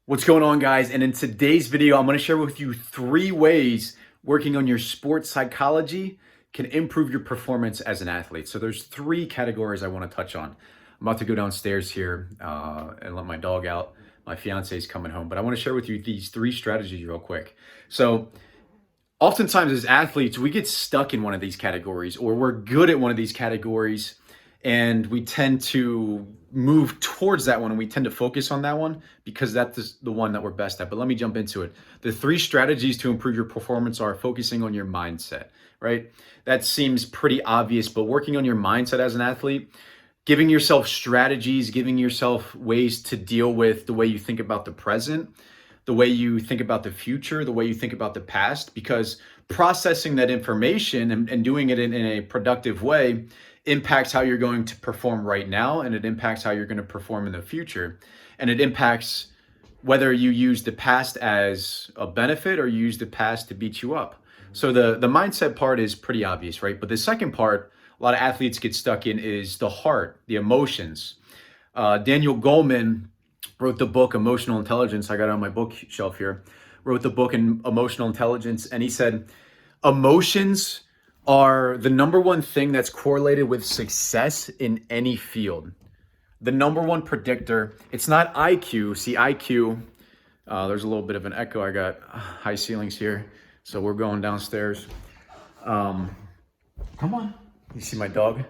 What's going on, guys? And in today's video, I'm going to share with you 3 ways working on your sports psychology can improve your performance as an athlete. So there's 3 categories I want to touch on. I'm about to go downstairs here and let my dog out. My fiance is coming home, but I want to share with you these 3 strategies real quick. So oftentimes as athletes, we get stuck in one of these categories, or we're good at one of these categories, and we tend to move towards that one and we tend to focus on that one because that's the one that we're best at. But let me jump into it. The 3 strategies to improve your performance are focusing on your mindset, right? That seems pretty obvious, but working on your mindset as an athlete, giving yourself strategies, giving yourself ways to deal with the way you think about the present, the way you think about the future, the way you think about the past, because processing that information and doing it in a productive way impacts how you're going to perform right now, and it impacts how you're going to perform in the future. And it impacts whether you use the past as a benefit or you use the past to beat you up. So the mindset part is pretty obvious, right? But the second part, a lot of athletes get stuck in, is the heart, the emotions. Daniel Goleman wrote the book Emotional Intelligence. I got it on my bookshelf here. Wrote the book in Emotional Intelligence, and he said emotions are the number one thing that's correlated with success in any field. The number one predictor. It's not IQ. See, IQ, there's a little bit of an echo. I got high ceilings here, so we're going downstairs. Come on. You see my dog?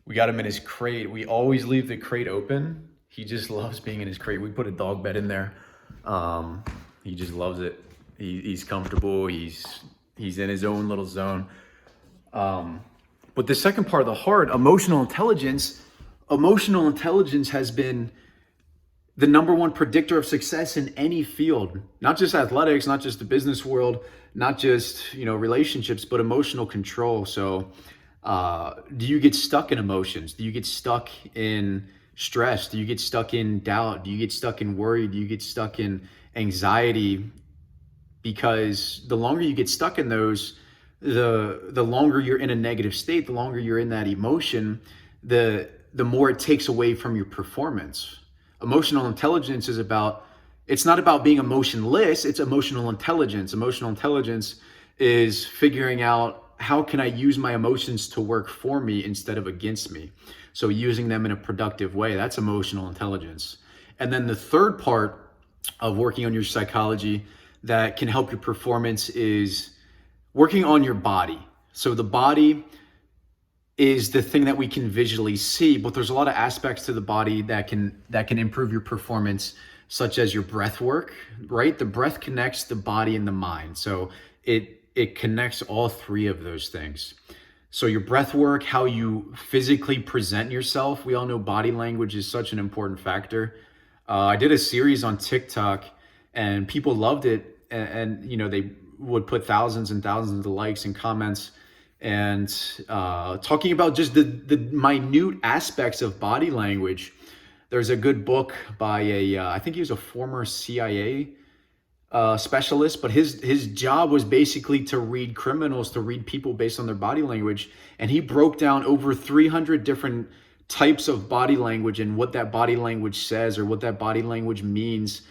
We got him in his crate. We always leave the crate open. He just loves being in his crate. We put a dog bed in there. He just loves it. He's comfortable. He's in his own little zone. But the second part of the heart, emotional intelligence has been the number one predictor of success in any field, not just athletics, not just the business world, not just, relationships, but emotional control. So, do you get stuck in emotions? Do you get stuck in stress? Do you get stuck in doubt? Do you get stuck in worry? Do you get stuck in anxiety? Because the longer you get stuck in those, the longer you're in a negative state, the longer you're in that emotion, the more it takes away from your performance. Emotional intelligence it's not about being emotionless, it's emotional intelligence. Emotional intelligence is figuring out, how can I use my emotions to work for me instead of against me? So using them in a productive way, that's emotional intelligence. And then the third part of working on your psychology that can help your performance is working on your body. So the body is the thing that we can visually see, but there's a lot of aspects to the body that can improve your performance, such as your breath work, right? The breath connects the body and the mind. So it connects all 3 of those things. So your breath work, how you physically present yourself. We all know body language is such an important factor. I did a series on TikTok and people loved it. And they would put thousands and thousands of likes and comments, and talking about just the minute aspects of body language. There's a good book by I think he was a former CIA specialist, but his job was basically to read criminals, to read people based on their body language. And he broke down over 300 different types of body language and what that body language says, or what that body language means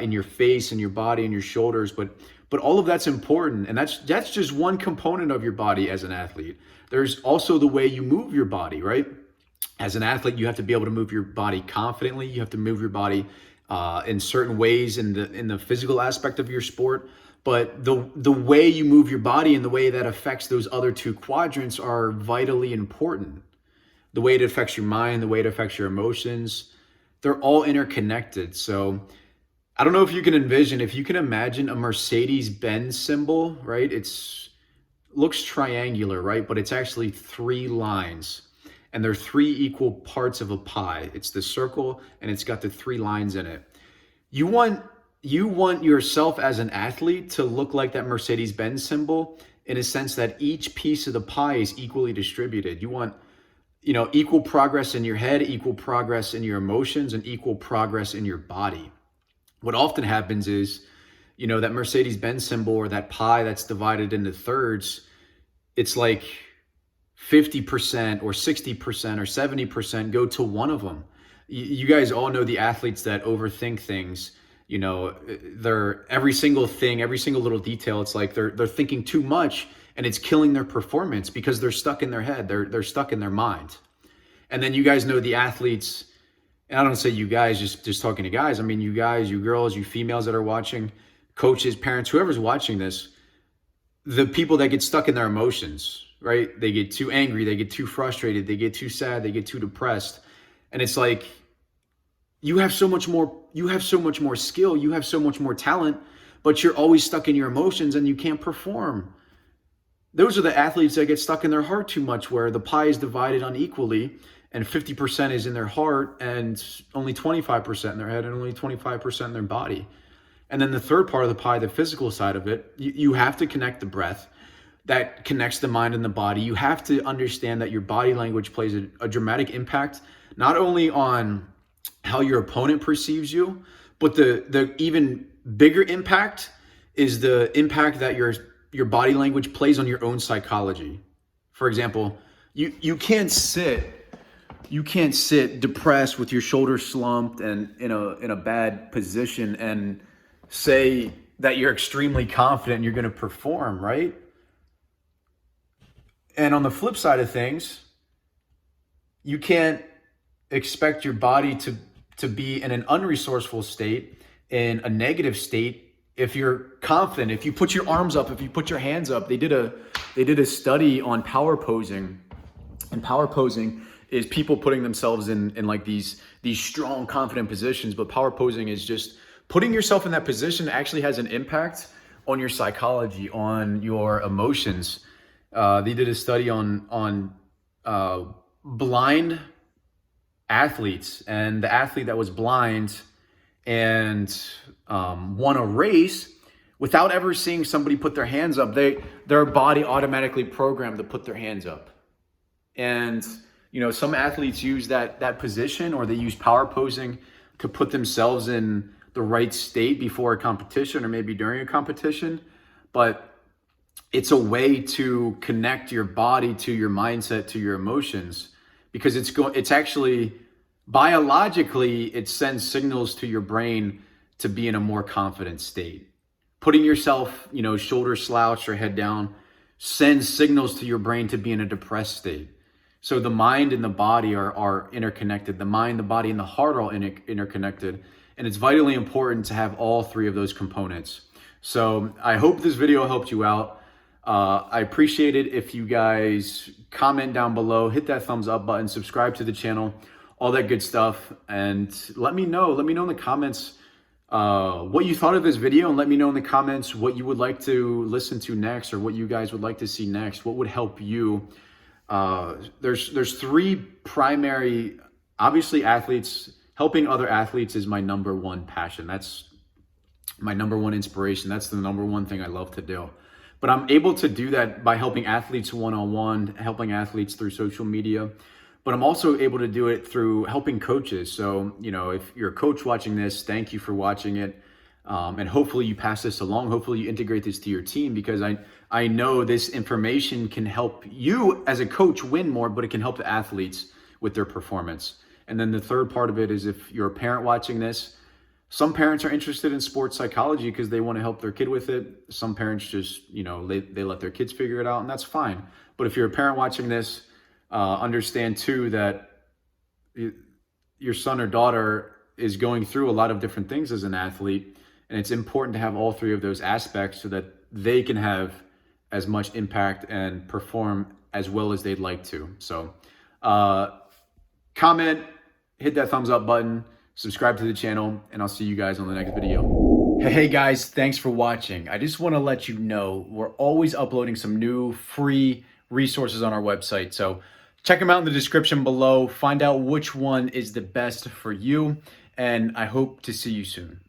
in your face and your body and your shoulders. But all of that's important. And that's just one component of your body as an athlete. There's also the way you move your body, right? As an athlete, you have to be able to move your body confidently. You have to move your body in certain ways in the physical aspect of your sport. But the way you move your body and the way that affects those other 2 quadrants are vitally important. The way it affects your mind, the way it affects your emotions, they're all interconnected. So I don't know if you can imagine a Mercedes-Benz symbol, right? Looks triangular, right? But it's actually 3 lines, and they're 3 equal parts of a pie. It's the circle, and it's got the 3 lines in it. You want yourself as an athlete to look like that Mercedes-Benz symbol, in a sense that each piece of the pie is equally distributed. You want, equal progress in your head, equal progress in your emotions, and equal progress in your body. What often happens is, that Mercedes-Benz symbol, or that pie that's divided into thirds, it's like 50% or 60% or 70% go to one of them. You guys all know the athletes that overthink things. You know, they're every single thing, every single little detail. It's like they're thinking too much, and it's killing their performance because they're stuck in their head. They're stuck in their mind. And then you guys know the athletes. And I don't say you guys, just talking to guys. I mean, you guys, you girls, you females that are watching, coaches, parents, whoever's watching this, the people that get stuck in their emotions, right? They get too angry, they get too frustrated, they get too sad, they get too depressed. And it's like, you have so much more skill, you have so much more talent, but you're always stuck in your emotions and you can't perform. Those are the athletes that get stuck in their heart too much, where the pie is divided unequally and 50% is in their heart and only 25% in their head and only 25% in their body. And then the third part of the pie, the physical side of it, you have to connect the breath that connects the mind and the body. You have to understand that your body language plays a dramatic impact, not only on how your opponent perceives you, but the even bigger impact is the impact that your body language plays on your own psychology. For example, you can't sit depressed with your shoulders slumped and in a bad position and say that you're extremely confident and you're going to perform, right? And on the flip side of things, you can't expect your body to be in an unresourceful state, in a negative state, if you're confident, if you put your arms up, if you put your hands up. They did a study on power posing, and power posing is people putting themselves in like these strong, confident positions. But power posing is just putting yourself in that position actually has an impact on your psychology, on your emotions. They did a study on blind athletes, and the athlete that was blind and won a race without ever seeing somebody put their hands up. Their body automatically programmed to put their hands up. And you know, some athletes use that position, or they use power posing to put themselves in the right state before a competition or maybe during a competition. But it's a way to connect your body to your mindset, to your emotions, because it's actually biologically, it sends signals to your brain to be in a more confident state. Putting yourself, you know, shoulder slouched or head down sends signals to your brain to be in a depressed state. So the mind and the body are interconnected. The mind, the body, and the heart are all interconnected. And it's vitally important to have all three of those components. So I hope this video helped you out. I appreciate it if you guys comment down below, hit that thumbs up button, subscribe to the channel, all that good stuff. And let me know in the comments what you thought of this video, and let me know in the comments what you would like to listen to next, or what you guys would like to see next. What would help you? There's three primary, obviously athletes. Helping other athletes is my number one passion. That's my number one inspiration. That's the number one thing I love to do. But I'm able to do that by helping athletes one-on-one, helping athletes through social media. But I'm also able to do it through helping coaches. So, you know, if you're a coach watching this, thank you for watching it. And hopefully you pass this along. Hopefully you integrate this to your team, because I know this information can help you as a coach win more, but it can help the athletes with their performance. And then the third part of it is, if you're a parent watching this, some parents are interested in sports psychology because they want to help their kid with it. Some parents just, you know, they let their kids figure it out, and that's fine. But if you're a parent watching this, understand too that your son or daughter is going through a lot of different things as an athlete, and it's important to have all three of those aspects so that they can have as much impact and perform as well as they'd like to. So comment, hit that thumbs up button, subscribe to the channel, and I'll see you guys on the next video. Hey guys, thanks for watching. I just want to let you know we're always uploading some new free resources on our website. So check them out in the description below. Find out which one is the best for you, and I hope to see you soon.